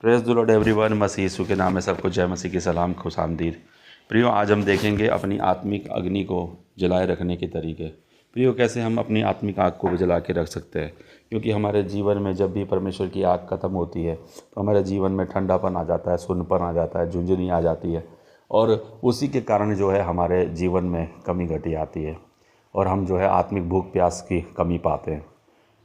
Praise the lord everyone. Masih Yeshu के नाम में सबको जय मसीह की सलाम, खुश आमदीद। प्रियो, आज हम देखेंगे अपनी आत्मिक अग्नि को जलाए रखने के तरीके। प्रियो, कैसे हम अपनी आत्मिक आग को जला के रख सकते हैं, क्योंकि हमारे जीवन में जब भी परमेश्वर की आग ख़त्म होती है तो हमारे जीवन में ठंडापन आ जाता है, सुन्नपन आ जाता है, झुंझुनी आ जाती है, और उसी के कारण जो है हमारे जीवन में कमी घटी आती है और हम जो है आत्मिक भूख प्यास की कमी पाते हैं।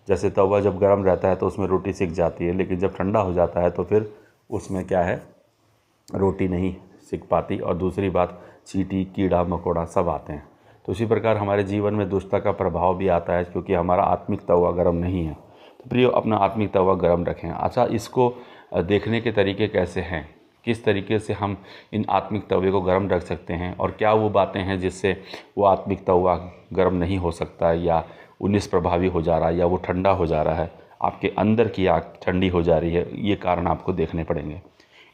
जैसे तवा जब गर्म रहता है तो उसमें रोटी सिक जाती है, लेकिन जब ठंडा हो जाता है तो फिर उसमें क्या है, रोटी नहीं सिक पाती। और दूसरी बात, चींटी, कीड़ा मकोड़ा सब आते हैं। तो इसी प्रकार हमारे जीवन में दुष्टता का प्रभाव भी आता है, क्योंकि हमारा आत्मिक तवा गर्म नहीं है। तो प्रियो, अपना आत्मिक तवा गर्म रखें। अच्छा, इसको देखने के तरीके कैसे हैं, किस तरीके से हम इन आत्मिक तवे को गर्म रख सकते हैं, और क्या वो बातें हैं जिससे वो आत्मिक तवा गर्म नहीं हो सकता, या वो निष्प्रभावी हो जा रहा है, या वो ठंडा हो जा रहा है, आपके अंदर की आग ठंडी हो जा रही है। ये कारण आपको देखने पड़ेंगे।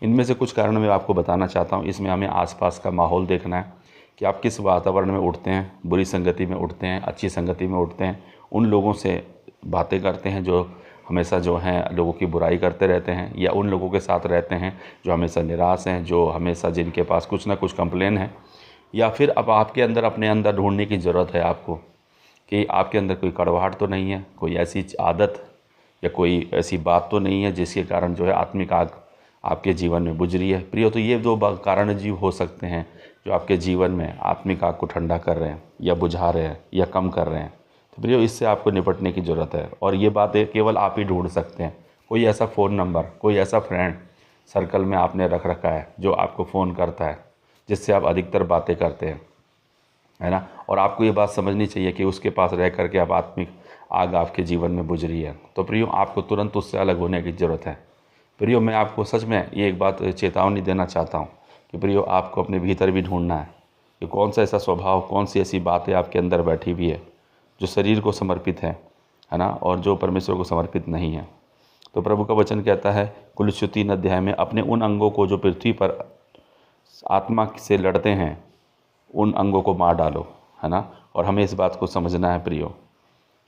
इनमें से कुछ कारण मैं आपको बताना चाहता हूँ। इसमें हमें आसपास का माहौल देखना है कि आप किस वातावरण में उठते हैं, बुरी संगति में उठते हैं, अच्छी संगति में उठते हैं, उन लोगों से बातें करते हैं जो हमेशा जो हैं लोगों की बुराई करते रहते हैं, या उन लोगों के साथ रहते हैं जो हमेशा निराश हैं, जो हमेशा जिनके पास कुछ ना कुछ कंप्लेन है। या फिर अब आपके अंदर, अपने अंदर ढूंढने की ज़रूरत है आपको कि आपके अंदर कोई कड़वाहट तो नहीं है, कोई ऐसी आदत या कोई ऐसी बात तो नहीं है जिसके कारण जो है आत्मिक आग आपके जीवन में बुझ रही है। प्रियो, तो ये दो कारण जीव हो सकते हैं जो आपके जीवन में आत्मिक आग को ठंडा कर रहे हैं, या बुझा रहे हैं, या कम कर रहे हैं। तो प्रियो, इससे आपको निपटने की ज़रूरत है, और ये बातें केवल आप ही ढूंढ सकते हैं। कोई ऐसा फ़ोन नंबर, कोई ऐसा फ्रेंड सर्कल में आपने रख रखा है जो आपको फ़ोन करता है, जिससे आप अधिकतर बातें करते हैं, है ना। और आपको ये बात समझनी चाहिए कि उसके पास रह करके आप आत्मिक आग आपके जीवन में बुझ रही है। तो प्रियो, आपको तुरंत उससे अलग होने की ज़रूरत है। प्रियो, मैं आपको सच में ये एक बात चेतावनी देना चाहता हूँ कि प्रियो, आपको अपने भीतर भी ढूंढना है कि कौन सा ऐसा स्वभाव, कौन सी ऐसी बातें आपके अंदर बैठी हुई है जो शरीर को समर्पित है ना, और जो परमेश्वर को समर्पित नहीं है। तो प्रभु का वचन कहता है कुलुस्सी 3 अध्याय में, अपने उन अंगों को जो पृथ्वी पर आत्मा से लड़ते हैं, उन अंगों को मार डालो, है ना। और हमें इस बात को समझना है प्रियो,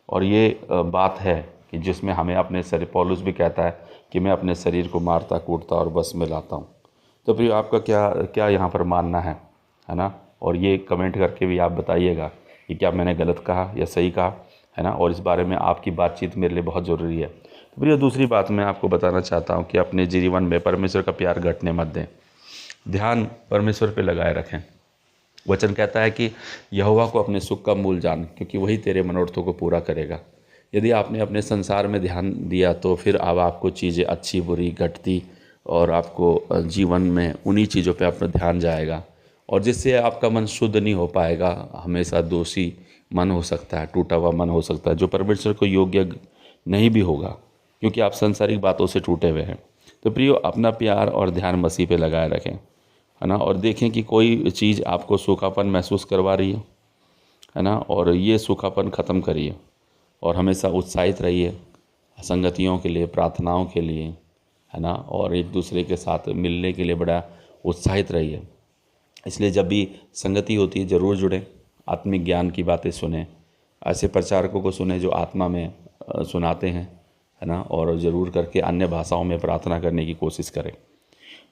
और ये बात है कि जिसमें हमें अपने शरीर, पौलुस भी कहता है कि मैं अपने शरीर को मारता कूटता और बस में लाता हूँ। तो प्रियो, आपका क्या क्या यहाँ पर मानना है ना। और ये कमेंट करके भी आप बताइएगा कि क्या मैंने गलत कहा या सही कहा, है ना। और इस बारे में आपकी बातचीत मेरे लिए बहुत ज़रूरी है। तो प्रियो, दूसरी बात मैं आपको बताना चाहता हूँ कि अपने जीवन में परमेश्वर का प्यार घटने मत दें। ध्यान परमेश्वर पर लगाए रखें। वचन कहता है कि यहोवा को अपने सुख का मूल जान, क्योंकि वही तेरे मनोरथों को पूरा करेगा। यदि आपने अपने संसार में ध्यान दिया तो फिर अब आपको चीज़ें अच्छी बुरी घटती, और आपको जीवन में उन्हीं चीज़ों पे अपना ध्यान जाएगा, और जिससे आपका मन शुद्ध नहीं हो पाएगा। हमेशा दोषी मन हो सकता है, टूटा हुआ मन हो सकता है, जो परमेश्वर को योग्य नहीं भी होगा, क्योंकि आप सांसारिक बातों से टूटे हुए हैं। तो प्रियो, अपना प्यार और ध्यान मसीह पे लगाए रखें, है ना। और देखें कि कोई चीज़ आपको सूखापन महसूस करवा रही है ना, और ये सूखापन ख़त्म करिए, और हमेशा उत्साहित रहिए संगतियों के लिए, प्रार्थनाओं के लिए, है ना, और एक दूसरे के साथ मिलने के लिए बड़ा उत्साहित रहिए। इसलिए जब भी संगति होती है ज़रूर जुड़ें, आत्मिक ज्ञान की बातें सुने, ऐसे प्रचारकों को सुने जो आत्मा में सुनाते हैं, है ना, और ज़रूर करके अन्य भाषाओं में प्रार्थना करने की कोशिश करें।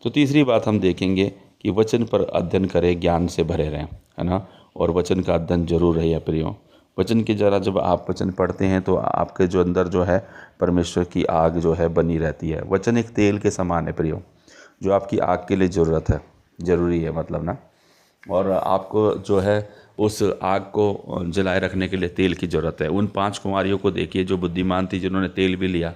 तो तीसरी बात हम देखेंगे कि वचन पर अध्ययन करें, ज्ञान से भरे रहें, है ना, और वचन का अध्ययन जरूर रहे प्रियो। वचन की जब आप वचन पढ़ते हैं तो आपके जो अंदर जो है परमेश्वर की आग जो है बनी रहती है। वचन एक तेल के समान है प्रियो, जो आपकी आग के लिए ज़रूरी है, मतलब ना। और आपको जो है उस आग को जलाए रखने के लिए तेल की ज़रूरत है। उन 5 कुमारियों को देखिए जो बुद्धिमान थी, जिन्होंने तेल भी लिया।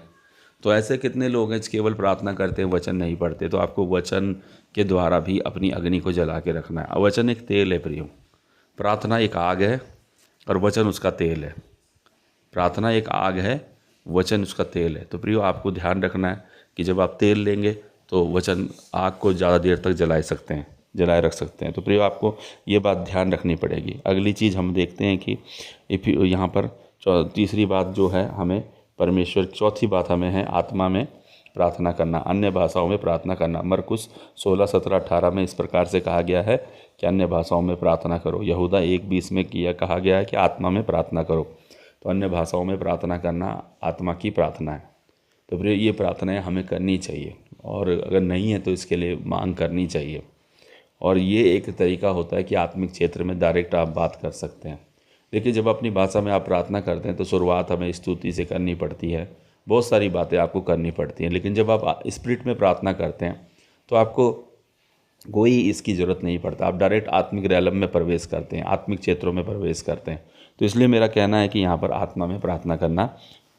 तो ऐसे कितने लोग हैं केवल प्रार्थना करते हैं, वचन नहीं पढ़ते। तो आपको वचन के द्वारा भी अपनी अग्नि को जला के रखना है। वचन एक तेल है प्रियो, प्रार्थना एक आग है और वचन उसका तेल है। प्रार्थना एक आग है, वचन उसका तेल है। तो प्रियो, आपको ध्यान रखना है कि जब आप तेल लेंगे तो वचन आग को ज़्यादा देर तक जलाए रख सकते हैं। तो प्रियो, आपको ये बात ध्यान रखनी पड़ेगी। अगली चीज़ हम देखते हैं कि यहाँ पर तीसरी बात जो है हमें परमेश्वर, चौथी बात हमें है आत्मा में प्रार्थना करना, अन्य भाषाओं में प्रार्थना करना। मरकुस 16, 17, 18 में इस प्रकार से कहा गया है कि अन्य भाषाओं में प्रार्थना करो। यहूदा 1:20 में कहा गया है कि आत्मा में प्रार्थना करो। तो अन्य भाषाओं में प्रार्थना करना आत्मा की प्रार्थना है। तो फिर ये प्रार्थनाएं हमें करनी चाहिए, और अगर नहीं है तो इसके लिए मांग करनी चाहिए। और ये एक तरीका होता है कि आत्मिक क्षेत्र में डायरेक्ट आप बात कर सकते हैं। देखिए, जब अपनी भाषा में आप प्रार्थना करते हैं तो शुरुआत हमें स्तुति से करनी पड़ती है, बहुत सारी बातें आपको करनी पड़ती हैं। लेकिन जब आप स्पिरिट में प्रार्थना करते हैं तो आपको कोई इसकी ज़रूरत नहीं पड़ता, आप डायरेक्ट आत्मिक रैलम में प्रवेश करते हैं, आत्मिक क्षेत्रों में प्रवेश करते हैं। तो इसलिए मेरा कहना है कि यहाँ पर आत्मा में प्रार्थना करना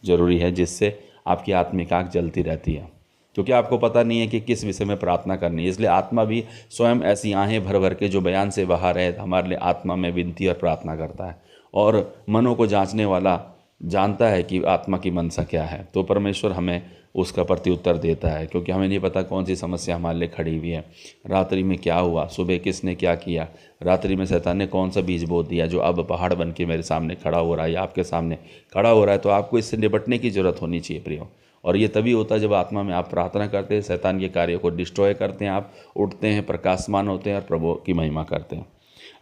ज़रूरी है, जिससे आपकी आत्मिक आँख जलती रहती है, क्योंकि आपको पता नहीं है कि किस विषय में प्रार्थना करनी है। इसलिए आत्मा भी स्वयं ऐसी आहें भर भर के जो बयान से बाहर है हमारे लिए आत्मा में विनती और प्रार्थना करता है। और मनों को जांचने वाला जानता है कि आत्मा की मनसा क्या है, तो परमेश्वर हमें उसका प्रत्युत्तर देता है, क्योंकि हमें नहीं पता कौन सी समस्या हमारे लिए खड़ी हुई है, रात्रि में क्या हुआ, सुबह किसने क्या किया, रात्रि में शैतान ने कौन सा बीज बो दिया जो अब पहाड़ बन के मेरे सामने खड़ा हो रहा है या आपके सामने खड़ा हो रहा है। तो आपको इससे निपटने की ज़रूरत होनी चाहिए प्रियो। और ये तभी होता है जब आत्मा में आप प्रार्थना करते हैं, शैतान के कार्य को डिस्ट्रॉय करते हैं, आप उठते हैं, प्रकाशमान होते हैं और प्रभु की महिमा करते हैं।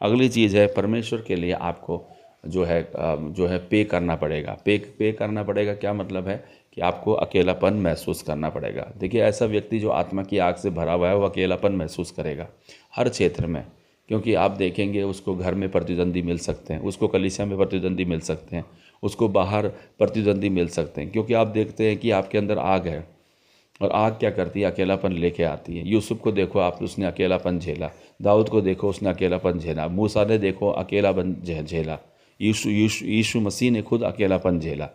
अगली चीज़ है, परमेश्वर के लिए आपको जो है पे करना पड़ेगा। पे करना पड़ेगा क्या मतलब है कि आपको अकेलापन महसूस करना पड़ेगा। देखिए, ऐसा व्यक्ति जो आत्मा की आग से भरा हुआ है वो अकेलापन महसूस करेगा हर क्षेत्र में, क्योंकि आप देखेंगे उसको घर में प्रतिद्वंदी मिल सकते हैं, उसको कलीसिया में प्रतिद्वंदी मिल सकते हैं, उसको बाहर प्रतिद्वंदी मिल सकते हैं, क्योंकि आप देखते हैं कि आपके अंदर आग है और आग क्या करती है, अकेलापन लेके आती है। यूसुफ को देखो आप, उसने अकेलापन झेला। दाऊद को देखो, उसने अकेलापन झेला। मूसा ने देखो, अकेलापन झेला। यीशु मसीह ने खुद अकेलापन झेला।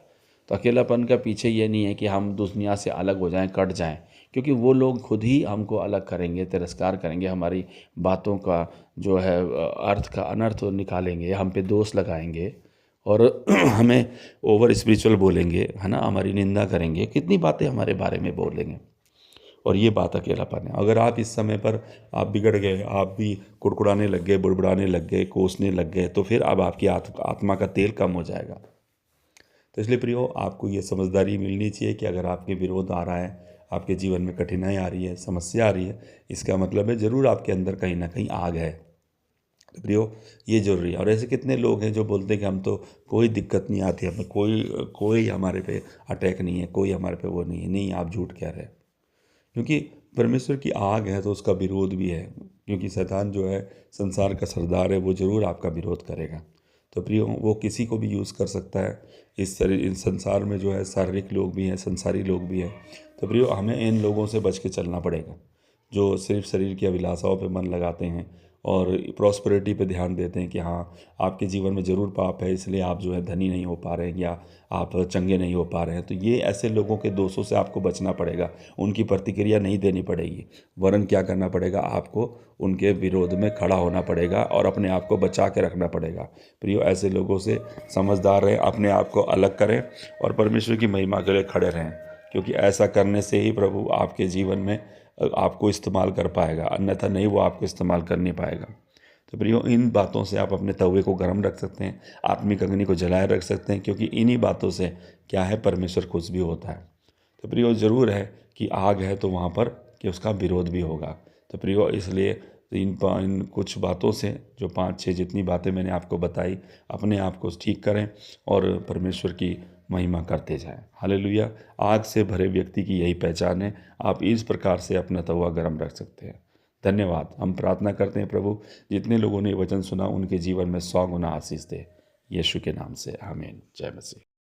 तो अकेलापन का पीछे ये नहीं है कि हम दुनिया से अलग हो जाएं, कट जाएं, क्योंकि वो लोग खुद ही हमको अलग करेंगे, तिरस्कार करेंगे, हमारी बातों का जो है अर्थ का अनर्थ निकालेंगे, हम पे दोष लगाएंगे और हमें ओवर स्पिरिचुअल बोलेंगे, है ना, हमारी निंदा करेंगे, कितनी बातें हमारे बारे में बोलेंगे। और ये बात अकेलापन है। अगर आप इस समय पर आप बिगड़ गए, आप भी कुड़कुड़ाने लग गए, बुड़बुड़ाने लग गए, कोसने लग गए, तो फिर अब आपकी आत्मा का तेल कम हो जाएगा। तो इसलिए प्रियो, आपको ये समझदारी मिलनी चाहिए कि अगर आपके विरोध आ रहा है, आपके जीवन में कठिनाई आ रही है, समस्या आ रही है, इसका मतलब है ज़रूर आपके अंदर कहीं ना कहीं आग है। तो प्रियो, ये ज़रूरी है। और ऐसे कितने लोग हैं जो बोलते हैं कि हम तो कोई दिक्कत नहीं आती, हमें कोई हमारे पे अटैक नहीं है, कोई हमारे पे वो नहीं है। नहीं, आप झूठ कह रहे हैं, क्योंकि परमेश्वर की आग है तो उसका विरोध भी है, क्योंकि शैतान जो है संसार का सरदार है, वो ज़रूर आपका विरोध करेगा। तो प्रियो, वो किसी को भी यूज़ कर सकता है। इस संसार में जो है शारीरिक लोग भी हैं, संसारी लोग भी हैं। तो प्रियो, हमें इन लोगों से बच के चलना पड़ेगा जो सिर्फ शरीर की अभिलाषाओं पे मन लगाते हैं और प्रॉस्पेरिटी पे ध्यान देते हैं कि हाँ, आपके जीवन में ज़रूर पाप है, इसलिए आप जो है धनी नहीं हो पा रहे हैं या आप चंगे नहीं हो पा रहे हैं। तो ये ऐसे लोगों के दोषों से आपको बचना पड़ेगा, उनकी प्रतिक्रिया नहीं देनी पड़ेगी, वरन क्या करना पड़ेगा, आपको उनके विरोध में खड़ा होना पड़ेगा और अपने आप को बचा के रखना पड़ेगा। प्रियो, ऐसे लोगों से समझदार रहें, अपने आप को अलग करें और परमेश्वर की महिमा के लिए खड़े रहें, क्योंकि ऐसा करने से ही प्रभु आपके जीवन में आपको इस्तेमाल कर पाएगा, अन्यथा नहीं, वो आपको इस्तेमाल कर नहीं पाएगा। तो प्रियो, इन बातों से आप अपने तवे को गर्म रख सकते हैं, आत्मिक अग्नि को जलाए रख सकते हैं, क्योंकि इन्हीं बातों से क्या है, परमेश्वर खुश भी होता है। तो प्रियो, ज़रूर है कि आग है तो वहाँ पर कि उसका विरोध भी होगा। तो प्रियो, इसलिए इन कुछ बातों से, जो 5-6 जितनी बातें मैंने आपको बताई, अपने आप को ठीक करें और परमेश्वर की महिमा करते जाएं। हालेलुया। आग से भरे व्यक्ति की यही पहचान है। आप इस प्रकार से अपना तवा गर्म रख सकते हैं। धन्यवाद। हम प्रार्थना करते हैं प्रभु, जितने लोगों ने वचन सुना उनके जीवन में 100 गुना आशीष दे, यीशु के नाम से, आमीन। जय मसीह।